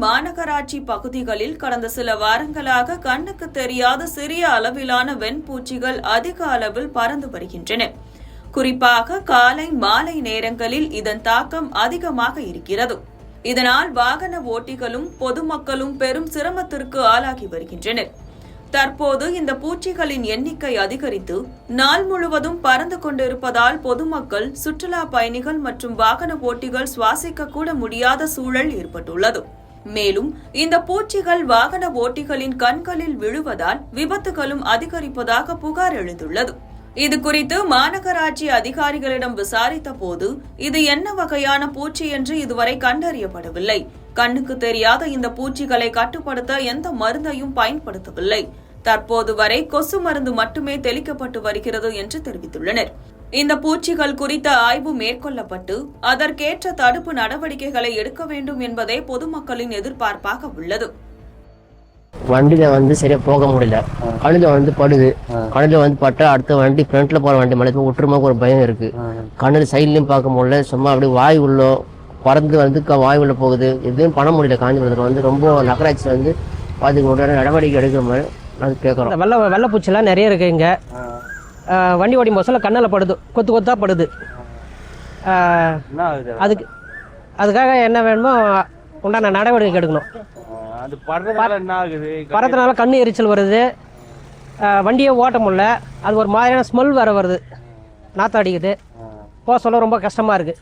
மாநகராட்சி பகுதிகளில் கடந்த சில வாரங்களாக கண்ணுக்கு தெரியாத சிறிய அளவிலான வெண்பூச்சிகள் அதிக அளவில் பறந்து வருகின்றன. குறிப்பாக காலை மாலை நேரங்களில் இதன் தாக்கம் அதிகமாக இருக்கிறது. இதனால் வாகன ஓட்டிகளும் பொதுமக்களும் பெரும் சிரமத்திற்கு ஆளாகி வருகின்றனர். தற்போது இந்த பூச்சிகளின் எண்ணிக்கை அதிகரித்து நாள் முழுவதும் பறந்து கொண்டிருப்பதால் பொதுமக்கள், சுற்றுலா பயணிகள் மற்றும் வாகன ஓட்டிகள் சுவாசிக்க கூட முடியாத சூழல் ஏற்பட்டுள்ளது. மேலும் இந்த பூச்சிகள் வாகன ஓட்டிகளின் கண்களில் விழுவதால் விபத்துகளும் அதிகரிப்பதாக புகார் எழுந்துள்ளது. இதுகுறித்து மாநகராட்சி அதிகாரிகளிடம் விசாரித்த போது இது என்ன வகையான பூச்சி என்று இதுவரை கண்டறியப்படவில்லை. கண்ணுக்கு தெரியாத இந்த பூச்சிகளை கட்டுப்படுத்த எந்த மருந்தையும் பயன்படுத்தவில்லை. தற்போது வரை கொசு மருந்து மட்டுமே தெளிக்கப்பட்டு வருகிறது என்று தெரிவித்துள்ளனர். இந்த பூச்சிகள் குறித்த ஆய்வு மேற்கொள்ளப்பட்டு அதற்கேற்ற தடுப்பு நடவடிக்கைகளை எடுக்க வேண்டும் என்பதே பொதுமக்களின் எதிர்பார்ப்பாக உள்ளது. வண்டியில சரியா போக முடியல, கண்ணுல படுது. கண்ணுல பட்டா அடுத்த வண்டி ஃப்ரண்ட்ல போற வண்டி மேலே விட்டுருமா ஒரு பயம் இருக்கு. கண்ணுல சைட்லயும் பார்க்க முடியல, சும்மா அப்படியே வாய் உள்ள பறந்து வாய் உள்ள போகுது. எதுவும் பண்ண முடியல. காஞ்சிபுரத்தில் ரொம்ப நகராட்சி அதுக்கு உடனே நடவடிக்கை எடுக்கிற மாதிரி அது கேட்குறோம். வெள்ளைப்பூச்சிலாம் நிறைய இருக்கு இங்க. வண்டி ஓடி போதுல கண்ணில் படுது, கொத்து கொத்தா படுது. அதுக்காக என்ன வேணுமோ உண்டான நடவடிக்கை எடுக்கணும். பறதுனால கண்ணு எரிச்சல் வருது, வண்டியை ஓட்ட முடியல. அது ஒரு மாதிரியான ஸ்மெல் வேற வருது, நாற்றம் அடிக்குது. போக சொல்ல ரொம்ப கஷ்டமா இருக்கு.